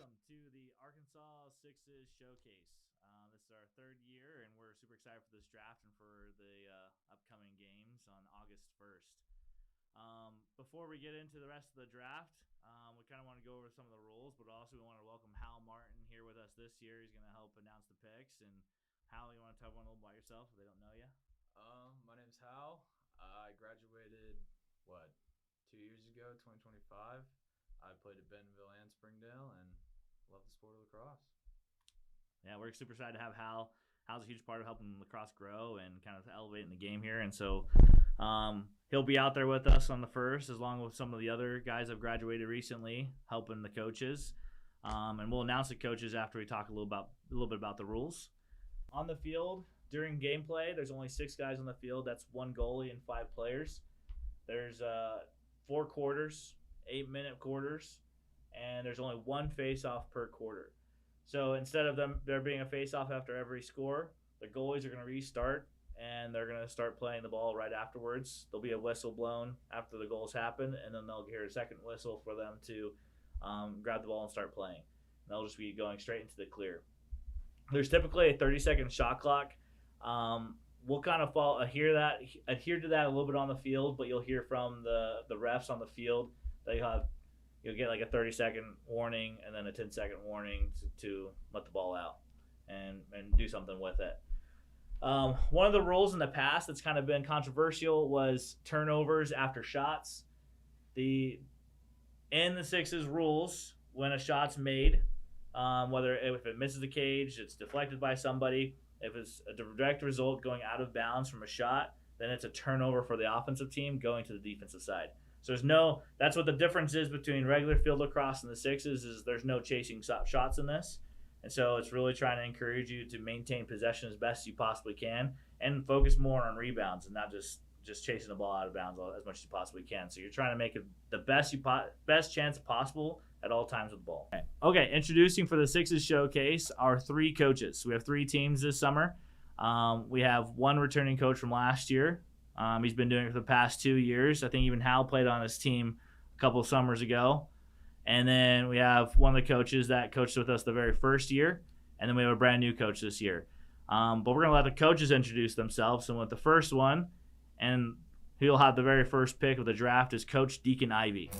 welcome to the Arkansas Sixes Showcase. This is our third year, and we're super excited for this draft and for the upcoming games on August 1st. Before we get into the rest of the draft, we kind of want to go over some of the rules, but also we want to welcome Hal Martin here with us this year. He's going to help announce the picks. And Hal, you want to tell everyone a little about yourself if they don't know you? My name's Hal. I graduated, 2 years ago, 2025. I played at Bentonville and Springdale and love the sport of lacrosse. Yeah, we're super excited to have Hal. Hal's a huge part of helping lacrosse grow and kind of elevating the game here. And so he'll be out there with us on the first, as long with some of the other guys that have graduated recently, helping the coaches. And we'll announce the coaches after we talk a little bit about the rules. On the field, during gameplay, there's only 6 guys on the field. That's 1 goalie and 5 players. There's 4 quarters, 8-minute quarters, and there's only 1 face-off per quarter. So instead of there being a face-off after every score, the goalies are going to restart, and they're going to start playing the ball right afterwards. There'll be a whistle blown after the goals happen, and then they'll hear a second whistle for them to grab the ball and start playing. And they'll just be going straight into the clear. There's typically a 30-second shot clock. We'll kind of adhere to that a little bit on the field, but you'll hear from the refs on the field that you'll get like a 30-second warning and then a 10-second warning to let the ball out and do something with it. One of the rules in the past that's kind of been controversial was turnovers after shots. In the Sixes rules, when a shot's made, if it misses the cage, it's deflected by somebody. If it's a direct result going out of bounds from a shot, then it's a turnover for the offensive team going to the defensive side. So that's what the difference is between regular field lacrosse and the Sixes, is there's no chasing shots in this. And so it's really trying to encourage you to maintain possession as best you possibly can and focus more on rebounds and not just chasing the ball out of bounds as much as you possibly can. So you're trying to make it the best chance possible at all times with the ball. Okay, introducing for the Sixes Showcase our 3 coaches. We have 3 teams this summer. We have 1 returning coach from last year. He's been doing it for the past 2 years. I think even Hal played on his team a couple of summers ago. And then we have one of the coaches that coached with us the very first year. And then we have a brand new coach this year. But we're going to let the coaches introduce themselves. And with the first one, and he'll have the very first pick of the draft, is Coach Deacon Ivy.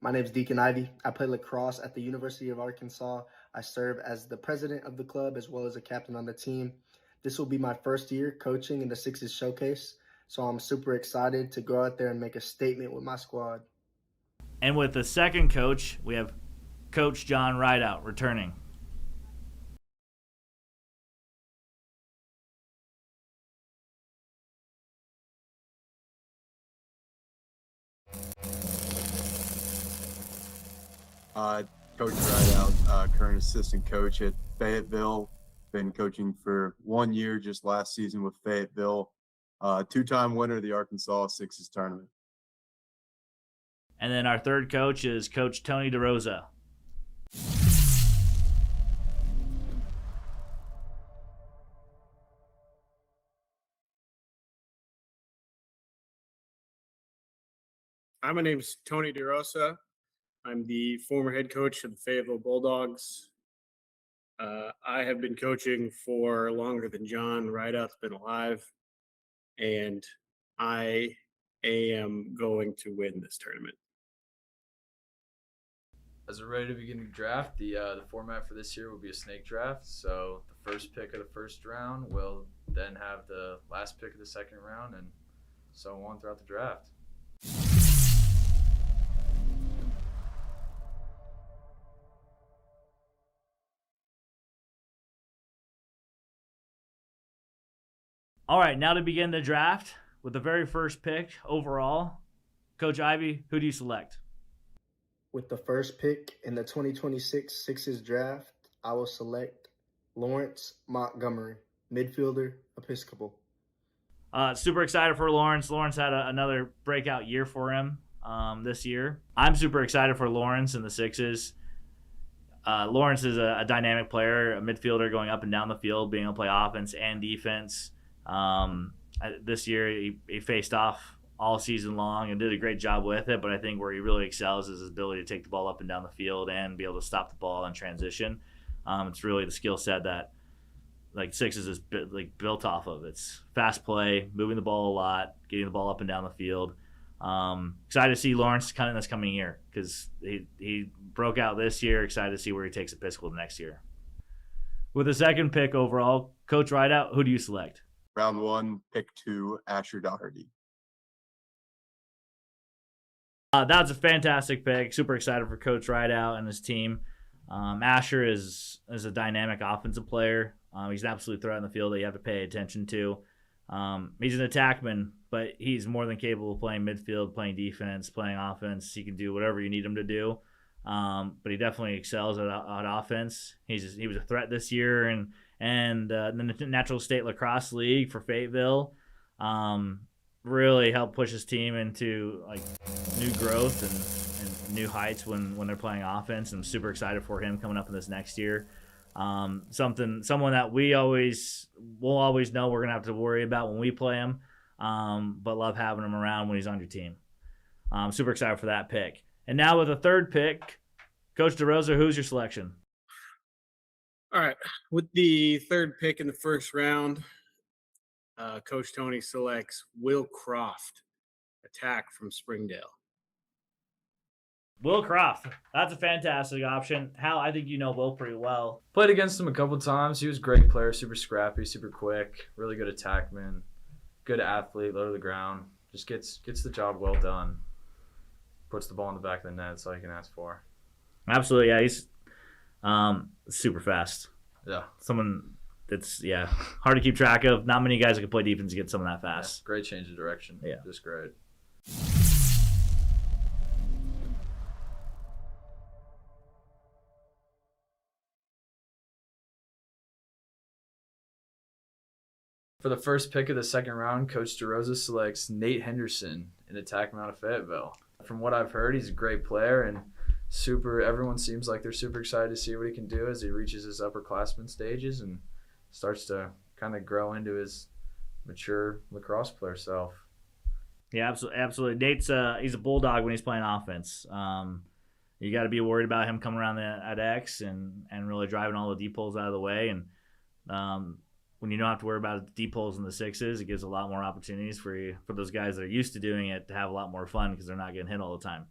My name is Deacon Ivy. I play lacrosse at the University of Arkansas. I serve as the president of the club as well as a captain on the team. This will be my first year coaching in the Sixes Showcase, so I'm super excited to go out there and make a statement with my squad. And with the second coach, we have Coach John Rideout returning. Coach Rideout, current assistant coach at Fayetteville. Been coaching for 1 year just last season with Fayetteville. 2-time winner of the Arkansas Sixes tournament. And then our third coach is Coach Tony DeRosa. Hi, my name is Tony DeRosa. I'm the former head coach of the Fayetteville Bulldogs. I have been coaching for longer than John Rideout's been alive, and I am going to win this tournament. As we're ready to begin the draft, the format for this year will be a snake draft. So the first pick of the first round will then have the last pick of the second round, and so on throughout the draft. All right, now to begin the draft with the very first pick overall. Coach Ivy, who do you select? With the first pick in the 2026 Sixes draft, I will select Lawrence Montgomery, midfielder, Episcopal. Super excited for Lawrence. Lawrence had another breakout year for him this year. I'm super excited for Lawrence and the Sixes. Lawrence is a dynamic player, a midfielder going up and down the field, being able to play offense and defense. This year, he faced off all season long and did a great job with it. But I think where he really excels is his ability to take the ball up and down the field and be able to stop the ball in transition. It's really the skill set that Sixes is built off of. It's fast play, moving the ball a lot, getting the ball up and down the field. Excited to see Lawrence kind of this coming year because he broke out this year. Excited to see where he takes Episcopal next year. With the second pick overall, Coach Rideout, who do you select? Round 1, pick 2, Asher Doherty. That's a fantastic pick. Super excited for Coach Rideout and his team. Asher is a dynamic offensive player. He's an absolute threat in the field that you have to pay attention to. He's an attackman, but he's more than capable of playing midfield, playing defense, playing offense. He can do whatever you need him to do. But he definitely excels at offense. He was a threat this year, and the Natural State Lacrosse League for Fayetteville really helped push his team into new growth and new heights when they're playing offense. I'm super excited for him coming up in this next year. Someone that we'll always know we're gonna have to worry about when we play him, but love having him around when he's on your team. Super excited for that pick. And now with the third pick, Coach DeRosa, who's your selection? All right, with the third pick in the first round, Coach Tony selects Will Croft, attack from Springdale. Will Croft. That's a fantastic option. Hal, I think you know Will pretty well. Played against him a couple times. He was a great player, super scrappy, super quick, really good attackman, good athlete, low to the ground. Just gets the job well done. Puts the ball in the back of the net. That's all you can ask for. Absolutely, yeah. He's super fast. Yeah. Someone that's hard to keep track of. Not many guys that can play defense get someone that fast. Yeah, great change of direction. Yeah. Just great. For the first pick of the second round, Coach DeRosa selects Nate Henderson, an attackman out of Fayetteville. From what I've heard, he's a great player and everyone seems like they're super excited to see what he can do as he reaches his upperclassman stages and starts to kind of grow into his mature lacrosse player self. Yeah, absolutely. Nate's he's a bulldog when he's playing offense. You got to be worried about him coming around at X and really driving all the deep pulls out of the way. And when you don't have to worry about deep pulls in the sixes, it gives a lot more opportunities for those guys that are used to doing it to have a lot more fun because they're not getting hit all the time.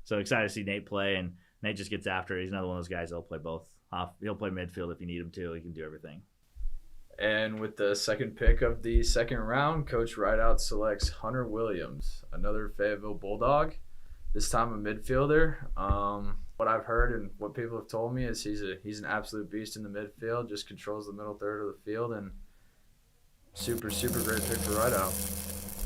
So excited to see Nate play, and Nate just gets after it. He's another one of those guys that'll play both. He'll play midfield if you need him to. He can do everything. And with the second pick of the second round, Coach Rideout selects Hunter Williams, another Fayetteville Bulldog, this time a midfielder. What I've heard and what people have told me is he's an absolute beast in the midfield, just controls the middle third of the field, and super, super great pick for Rideout.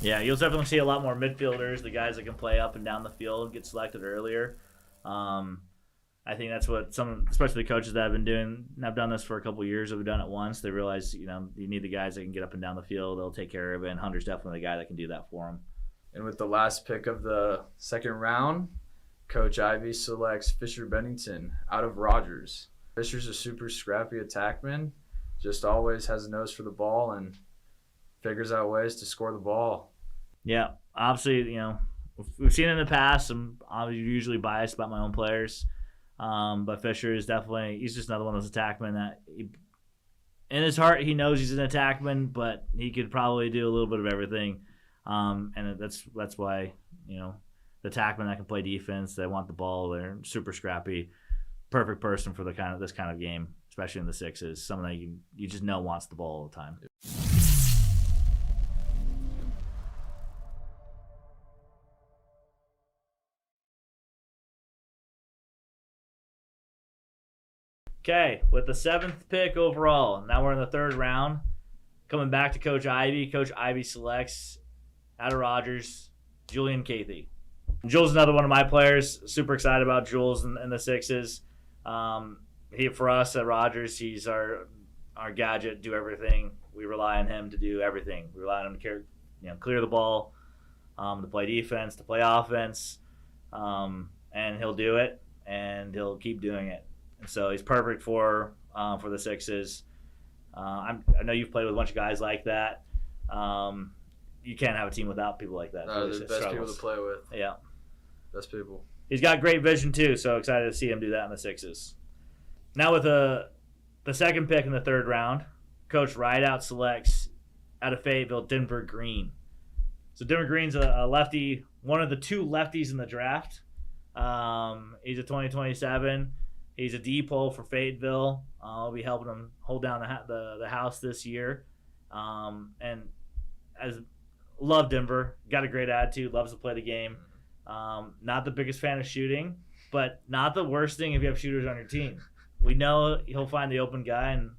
Yeah, you'll definitely see a lot more midfielders, the guys that can play up and down the field, get selected earlier. I think that's what some, especially the coaches that have been doing, have done this for a couple of years, have done it once. They realize, you need the guys that can get up and down the field. They'll take care of it, and Hunter's definitely the guy that can do that for them. And with the last pick of the second round, Coach Ivy selects Fisher Bennington out of Rogers. Fisher's a super scrappy attackman, just always has a nose for the ball and figures out ways to score the ball. Yeah, obviously, we've seen it in the past. I'm obviously usually biased about my own players, but Fisher is he's just another one of those attackmen that in his heart he knows he's an attackman, but he could probably do a little bit of everything, and that's why the attackmen that can play defense, they want the ball, they're super scrappy, perfect person for this kind of game, especially in the sixes. Someone that you just know wants the ball all the time. Okay, with the 7th pick overall, now we're in the third round. Coming back to Coach Ivy. Coach Ivy selects out of Rogers, Julian Cathy. Jules is another one of my players. Super excited about Jules in the sixes. For us at Rogers, he's our gadget, do everything. We rely on him to do everything. We rely on him to clear the ball, to play defense, to play offense, and he'll do it, and he'll keep doing it. and so he's perfect for the Sixes. I know you've played with a bunch of guys like that. You can't have a team without people like that. No, they're the best people to play with. Yeah. Best people. He's got great vision, too, so excited to see him do that in the Sixes. Now with the second pick in the third round, Coach Rideout selects out of Fayetteville, Denver Green. So Denver Green's a lefty, one of the two lefties in the draft. He's a 2027. He's a D-pole for Fayetteville. I'll be helping him hold down the house this year. And love Denver. Got a great attitude. Loves to play the game. Not the biggest fan of shooting, but not the worst thing if you have shooters on your team. We know he'll find the open guy, and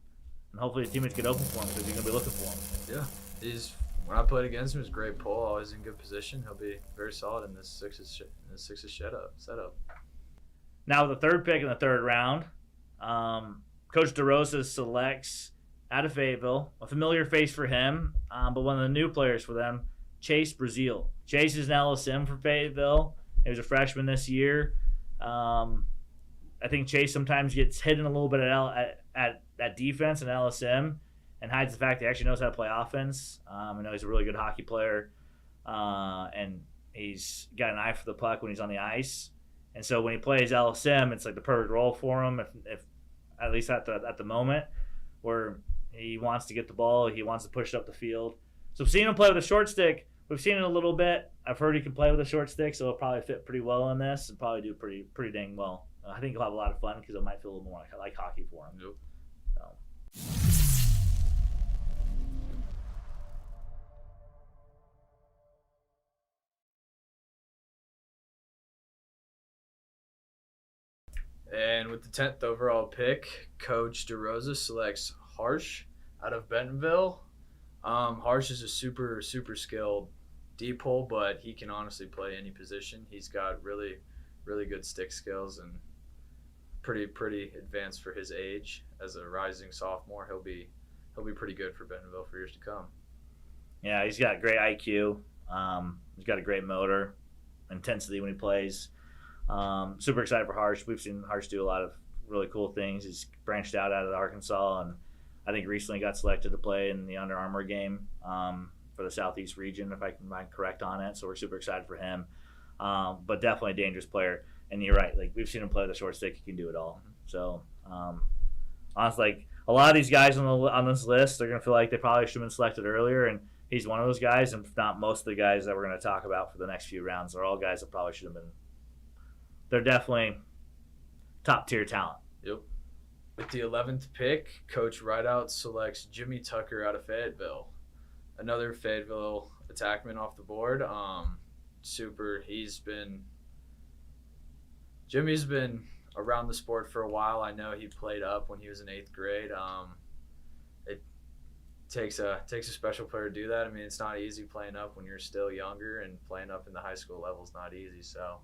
hopefully the teammates get open for him because you're going to be looking for him. Yeah. When I played against him, he's a great pull. Always in good position. He'll be very solid in this Sixes setup. Now with the third pick in the third round, Coach DeRosa selects out of Fayetteville, a familiar face for him, but one of the new players for them, Chase Brazil. Chase is an LSM for Fayetteville. He was a freshman this year. I think Chase sometimes gets hidden a little bit at defense and LSM and hides the fact he actually knows how to play offense. I know he's a really good hockey player, and he's got an eye for the puck when he's on the ice. And so when he plays LSM, it's like the perfect role for him, if at least at the moment, where he wants to get the ball, he wants to push it up the field. So we've seen him play with a short stick. We've seen it a little bit. I've heard he can play with a short stick, so he'll probably fit pretty well in this and probably do pretty dang well. I think he'll have a lot of fun because it might feel a little more like hockey for him. Yep. So. And with the 10th overall pick, Coach DeRosa selects Harsh out of Bentonville. Harsh is a super skilled D-pole, but he can honestly play any position. He's got really good stick skills and pretty advanced for his age. As a rising sophomore, he'll be pretty good for Bentonville for years to come. Yeah, he's got great IQ. He's got a great motor, intensity when he plays. Super excited for Harsh. We've seen Harsh do a lot of really cool things. He's branched out of Arkansas, and I think recently got selected to play in the Under Armour game for the Southeast region, if I'm correct on it. So we're super excited for him. But definitely a dangerous player. And you're right. Like, we've seen him play with a short stick. He can do it all. So honestly, like, a lot of these guys on this list, they're going to feel like they probably should have been selected earlier. And he's one of those guys, and if not most of the guys that we're going to talk about for the next few rounds are all guys that probably should have been. They're definitely top-tier talent. Yep. With the 11th pick, Coach Rideout selects Jimmy Tucker out of Fayetteville. Another Fayetteville attackman off the board. Jimmy's been around the sport for a while. I know he played up when he was in 8th grade. It takes a special player to do that. I mean, it's not easy playing up when you're still younger, and playing up in the high school level is not easy. So,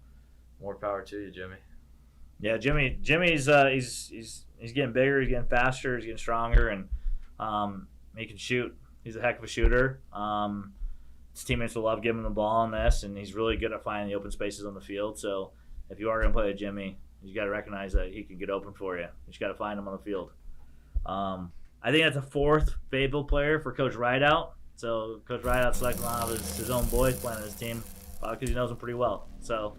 more power to you, Jimmy. Yeah, Jimmy's he's getting bigger, he's getting faster, he's getting stronger, and he can shoot. He's a heck of a shooter. His teammates will love giving him the ball on this, and he's really good at finding the open spaces on the field. So if you are going to play with Jimmy, you got to recognize that he can get open for you. You just got to find him on the field. I think that's a fourth Fayetteville player for Coach Rideout. So Coach Rideout selected a lot of his own boys playing on his team because he knows them pretty well. So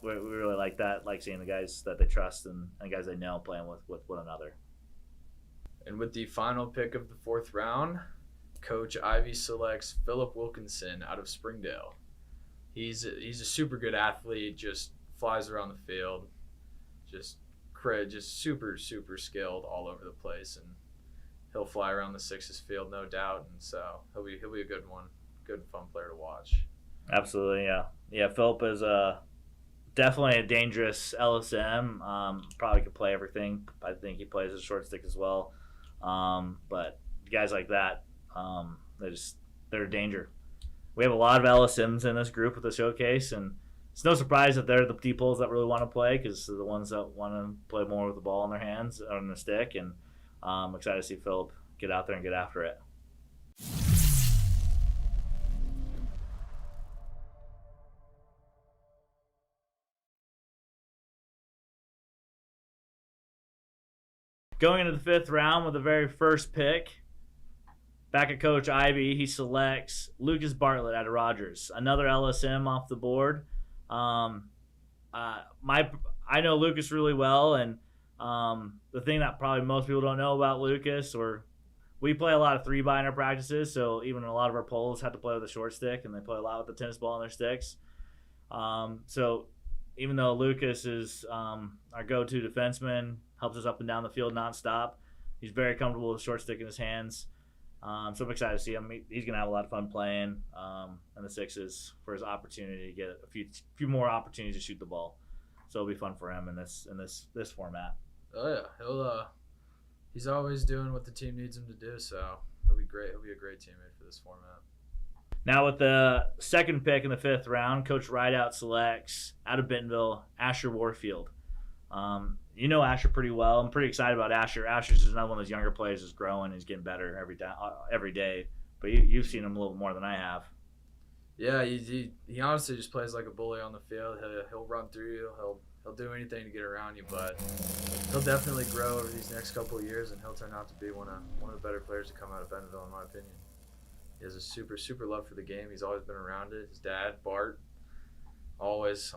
we really like that, like seeing the guys that they trust and guys they know playing with one another. And with the final pick of the 4th round, Coach Ivy selects Philip Wilkinson out of Springdale. He's a super good athlete, just flies around the field, just super skilled all over the place, and he'll fly around the Sixes field, no doubt. And so he'll be a good one, good fun player to watch. Absolutely, yeah. Philip is definitely a dangerous LSM. Probably could play everything. I think he plays a short stick as well. But guys like that, they're a danger. We have a lot of LSMs in this group with the showcase, and it's no surprise that they're the D-poles that really want to play because they're the ones that want to play more with the ball in their hands, on the stick, and I'm excited to see Philip get out there and get after it. Going into the 5th round with the very first pick, back at Coach Ivy, he selects Lucas Bartlett out of Rogers, another LSM off the board. I know Lucas really well, and the thing that probably most people don't know about Lucas, or we play a lot of 3-by in our practices, so even a lot of our poles have to play with a short stick, and they play a lot with the tennis ball on their sticks. So even though Lucas is our go-to defenseman, helps us up and down the field nonstop, he's very comfortable with a short stick in his hands. So I'm excited to see him. He's going to have a lot of fun playing in the sixes for his opportunity to get a few more opportunities to shoot the ball. So it'll be fun for him in this format. Oh yeah, he's always doing what the team needs him to do. So he'll be great. He'll be a great teammate for this format. Now with the second pick in the 5th round, Coach Rideout selects out of Bentonville Asher Warfield. You know Asher pretty well. I'm pretty excited about Asher. Asher's just another one of those younger players that's growing. He's getting better every day. But you've seen him a little more than I have. Yeah, he honestly just plays like a bully on the field. He'll run through you. He'll do anything to get around you. But he'll definitely grow over these next couple of years, and he'll turn out to be one of the better players to come out of Bentonville, in my opinion. He has a super, super love for the game. He's always been around it. His dad, Bart, always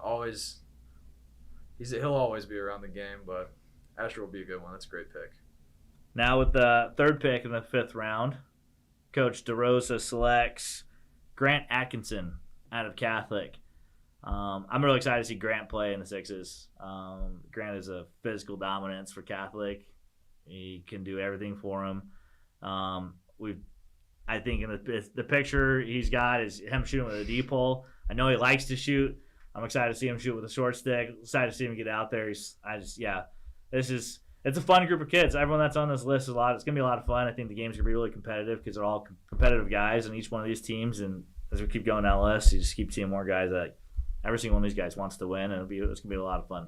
he'll always be around the game, but Asher will be a good one. That's a great pick. Now with the 3rd pick in the 5th round, Coach DeRosa selects Grant Atkinson out of Catholic. I'm really excited to see Grant play in the sixes. Grant is a physical dominance for Catholic. He can do everything for him. I think in the picture he's got is him shooting with a deep hole. I know he likes to shoot. I'm excited to see him shoot with a short stick. Excited to see him get out there. It's a fun group of kids. Everyone that's on this list is it's gonna be a lot of fun. I think the game's gonna be really competitive because they're all competitive guys in each one of these teams. And as we keep going down the list, you just keep seeing more guys that every single one of these guys wants to win, and it's gonna be a lot of fun.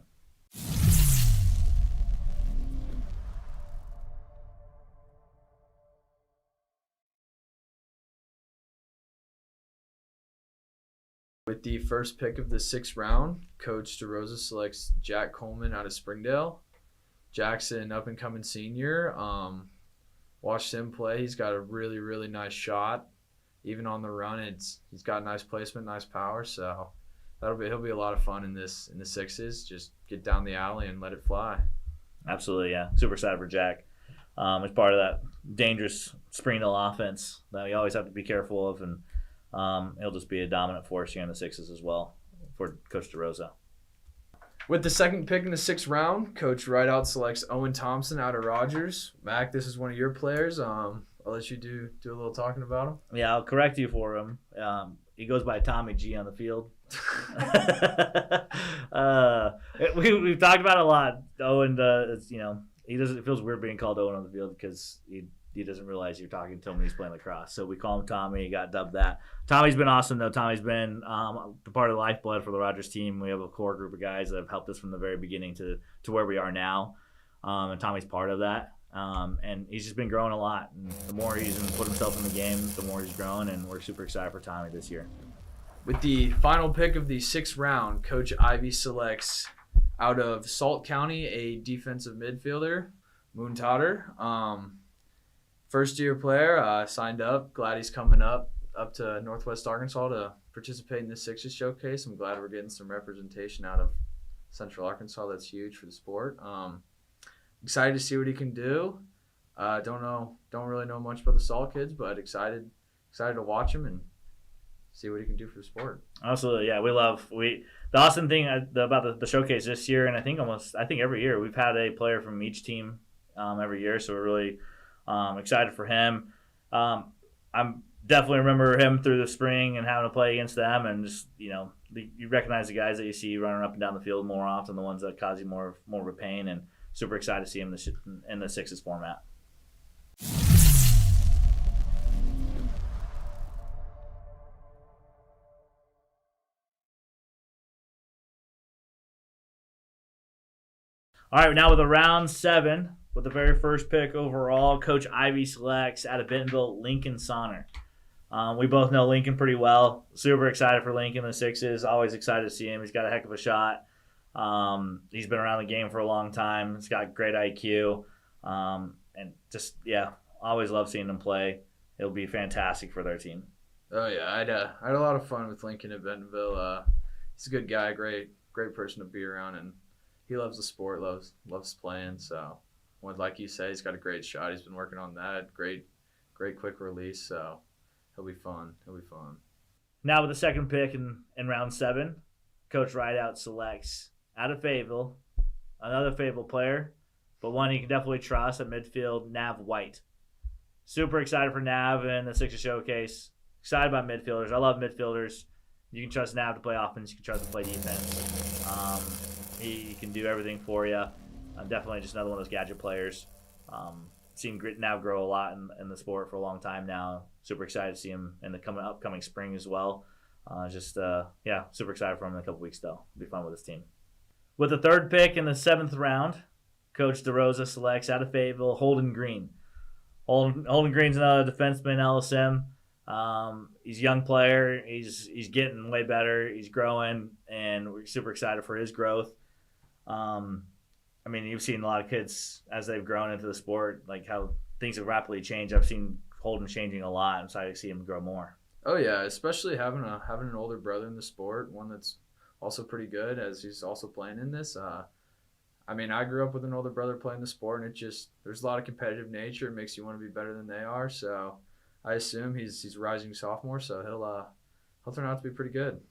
With the first pick of the 6th round, Coach DeRosa selects Jack Coleman out of Springdale. Jack's an up-and-coming senior. Watched him play. He's got a really, really nice shot. Even on the run, he's got nice placement, nice power. So he'll be a lot of fun in the sixes. Just get down the alley and let it fly. Absolutely, yeah. Super excited for Jack. He's part of that dangerous Springdale offense that we always have to be careful of, and he'll just be a dominant force here in the sixes as well for Coach DeRosa. With the second pick in the 6th round, Coach Rideout selects Owen Thompson out of Rogers. Mac, this is one of your players. I'll let you do a little talking about him. Yeah, I'll correct you for him. He goes by Tommy G on the field. We've talked about it a lot. Owen, it feels weird being called Owen on the field because he doesn't realize you're talking to him when he's playing lacrosse. So we call him Tommy. He got dubbed that. Tommy's been awesome, though. Tommy's been part of the lifeblood for the Rogers team. We have a core group of guys that have helped us from the very beginning to where we are now. And Tommy's part of that. And he's just been growing a lot. And the more he's put himself in the game, the more he's grown. And we're super excited for Tommy this year. With the final pick of the 6th round, Coach Ivy selects out of Salt County a defensive midfielder, Moon Totter. First-year player, signed up. Glad he's coming up to Northwest Arkansas to participate in the Sixes Showcase. I'm glad we're getting some representation out of Central Arkansas. That's huge for the sport. Excited to see what he can do. Don't really know much about the Salt kids, but excited to watch him and see what he can do for the sport. Absolutely, yeah. The awesome thing about the showcase this year, and I think every year we've had a player from each team every year, so we're really excited for him. I'm definitely remember him through the spring and having to play against them, and just you recognize the guys that you see running up and down the field more often, the ones that cause you more of a pain, and super excited to see him in the sixes format. All right, now with a round 7, with the very first pick overall, Coach Ivy selects out of Bentonville, Lincoln Sonner. We both know Lincoln pretty well. Super excited for Lincoln in the sixes. Always excited to see him. He's got a heck of a shot. He's been around the game for a long time. He's got great IQ. And just, yeah, always love seeing them play. It'll be fantastic for their team. Oh yeah, I had a lot of fun with Lincoln at Bentonville. He's a good guy, great person to be around, and he loves the sport, loves playing. So, like you say, he's got a great shot. He's been working on that. Great quick release. So, he'll be fun. Now with the second pick in round 7, Coach Rideout selects out of Fayetteville another Fayetteville player, but one he can definitely trust at midfield, Nav White. Super excited for Nav in the Sixers showcase. Excited about midfielders. I love midfielders. You can trust Nav to play offense. You can trust him to play defense. He can do everything for you. Definitely just another one of those gadget players. Seen Nav grow a lot in the sport for a long time now. Super excited to see him in the upcoming spring as well. Super excited for him in a couple weeks though. It'll be fun with his team. With the third pick in the 7th round, Coach DeRosa selects out of Fayetteville Holden Green. Holden Green's another defenseman, LSM. He's a young player. He's getting way better. He's growing, and we're super excited for his growth. You've seen a lot of kids as they've grown into the sport, like how things have rapidly changed. I've seen Holden changing a lot. I'm excited to see him grow more. Oh yeah, especially having an older brother in the sport, one that's also pretty good as he's also playing in this. I grew up with an older brother playing the sport, and there's a lot of competitive nature. It makes you want to be better than they are. So I assume he's a rising sophomore, so he'll turn out to be pretty good.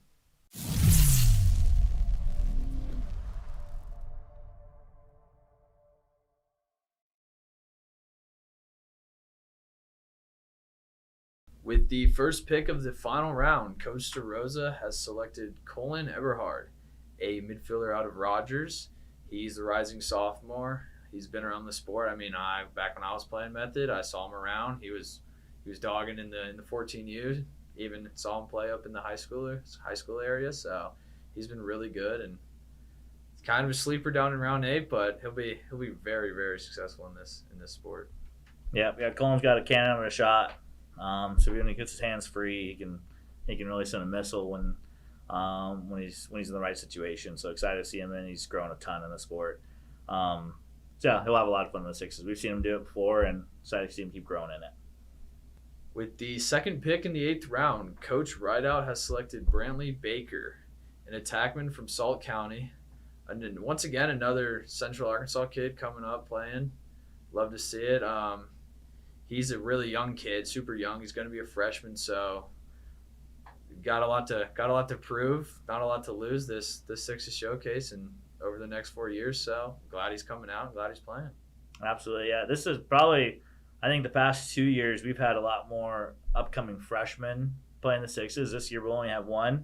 With the first pick of the final round, Coach DeRosa has selected Colin Eberhard, a midfielder out of Rogers. He's the rising sophomore. He's been around the sport. Back when I was playing Method, I saw him around. He was dogging in the 14U. Even saw him play up in the high school area. So he's been really good, and it's kind of a sleeper down in round 8. But he'll be very, very successful in this sport. Yeah. Colin's got a cannon and a shot. So when he gets his hands free, he can really send a missile when he's in the right situation. So excited to see him, and he's grown a ton in the sport. He'll have a lot of fun in the Sixes. We've seen him do it before, and excited to see him keep growing in it. With the second pick in the 8th round, Coach Rideout has selected Brantley Baker, an attackman from Salt County. And then once again, another Central Arkansas kid coming up playing. Love to see it. He's a really young kid, super young. He's going to be a freshman, so got a lot to prove, not a lot to lose this Sixers showcase and over the next 4 years. So glad he's coming out, glad he's playing. Absolutely, yeah. This is probably, I think, the past 2 years we've had a lot more upcoming freshmen playing the Sixers. This year we'll only have one,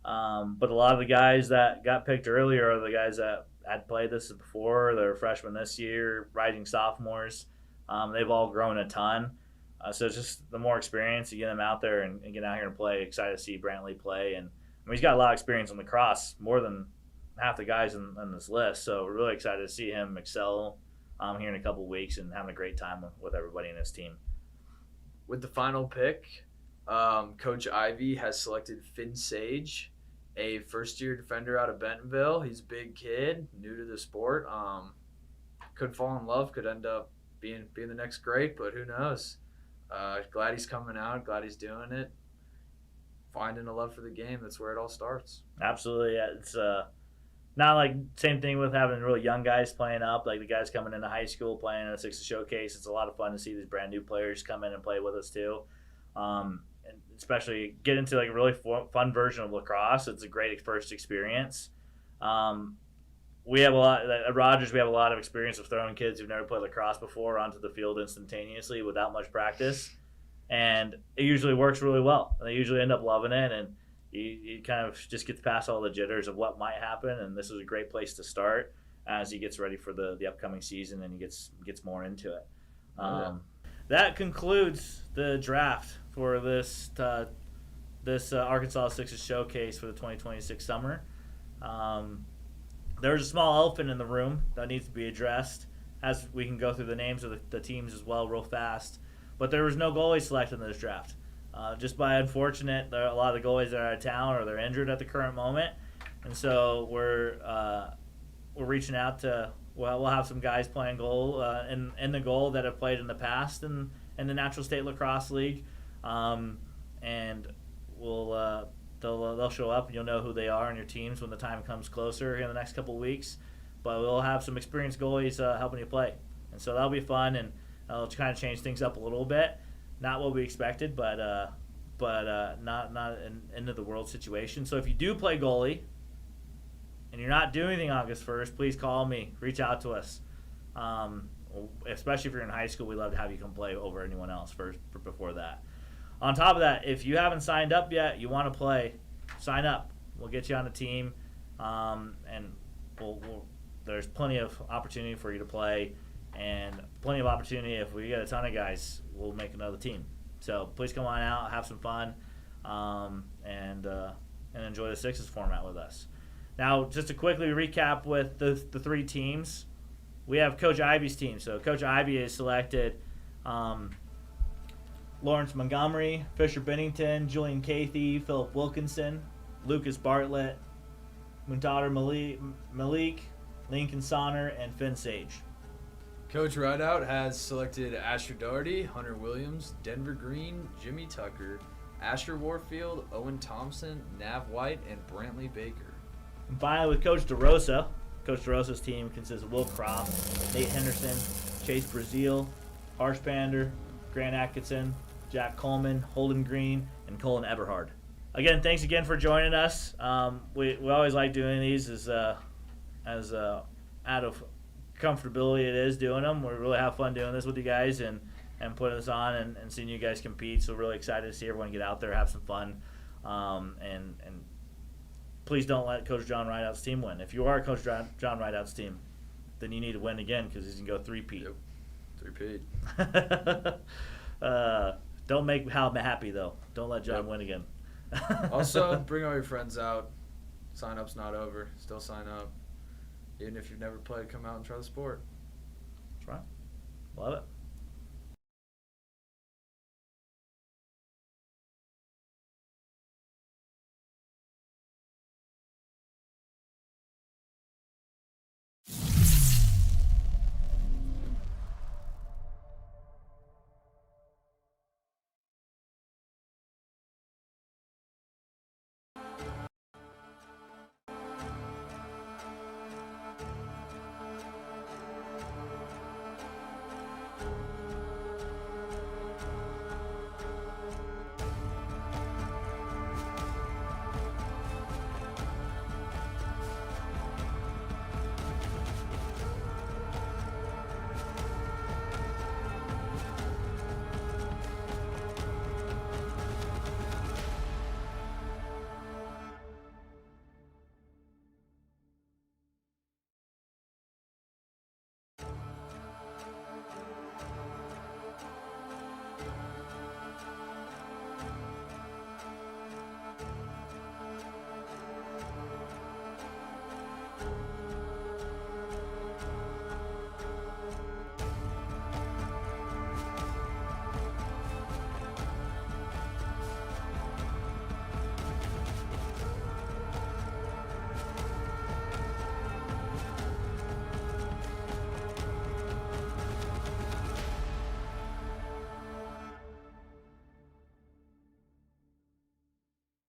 but a lot of the guys that got picked earlier are the guys that had played this before. They're freshmen this year, rising sophomores. They've all grown a ton. So it's just the more experience you get them out there and get out here and play. Excited to see Brantley play. And he's got a lot of experience on lacrosse, more than half the guys on this list. So we're really excited to see him excel here in a couple of weeks and having a great time with everybody in his team. With the final pick, Coach Ivy has selected Finn Sage, a first-year defender out of Bentonville. He's a big kid, new to the sport. Could fall in love, could end up being the next great, but who knows? Glad he's coming out, glad he's doing it, finding a love for the game. That's where it all starts. Absolutely. Yeah. It's not like same thing with having really young guys playing up, like the guys coming into high school playing in a Sixers showcase. It's a lot of fun to see these brand new players come in and play with us too, and especially get into like a really fun version of lacrosse. It's a great first experience. We have a lot at Rogers. We have a lot of experience of throwing kids who've never played lacrosse before onto the field instantaneously without much practice, and it usually works really well. They usually end up loving it, and you kind of just gets past all the jitters of what might happen. And this is a great place to start as he gets ready for the upcoming season and he gets more into it. That concludes the draft for this Arkansas Sixers showcase for the 2026 summer. There's a small elephant in the room that needs to be addressed as we can go through the names of the teams as well real fast. But there was no goalie selected in this draft. Just by unfortunate, a lot of the goalies are out of town or they're injured at the current moment. And so we're reaching out to we'll have some guys playing goal in the goal that have played in the past in the Natural State Lacrosse League, and we'll they'll show up and you'll know who they are in your teams when the time comes closer in the next couple of weeks. But we'll have some experienced goalies helping you play, and so that'll be fun, and it'll kind of change things up a little bit. Not what we expected, but not an end of the world situation. So if you do play goalie and you're not doing anything August 1st, please call me. Reach out to us. Especially if you're in high school, we'd love to have you come play over anyone else before that. On top of that, if you haven't signed up yet, you want to play, sign up. We'll get you on the team, and there's plenty of opportunity for you to play, and plenty of opportunity. If we get a ton of guys, we'll make another team. So please come on out, have some fun, and enjoy the sixes format with us. Now, just to quickly recap with the three teams, we have Coach Ivy's team. So Coach Ivy has selected Lawrence Montgomery, Fisher Bennington, Julian Cathy, Philip Wilkinson, Lucas Bartlett, Muntader Malik, Lincoln Sonner, and Finn Sage. Coach Rideout has selected Asher Doherty, Hunter Williams, Denver Green, Jimmy Tucker, Asher Warfield, Owen Thompson, Nav White, and Brantley Baker. And finally, with Coach DeRosa, Coach DeRosa's team consists of Will Croft, Nate Henderson, Chase Brazil, Harsh Pander, Grant Atkinson, Jack Coleman, Holden Green, and Colin Eberhard. Again, thanks again for joining us. We always like doing these as out of comfortability it is doing them. We really have fun doing this with you guys and putting this on and seeing you guys compete. So really excited to see everyone get out there, have some fun, and please don't let Coach John Rideout's team win. If you are Coach John Rideout's team, then you need to win again because he's going to go three-peat. Yep. Three-peat. Don't make Hal happy, though. Don't let John win again. Also, bring all your friends out. Sign-up's not over. Still sign up. Even if you've never played, come out and try the sport. That's right. Love it.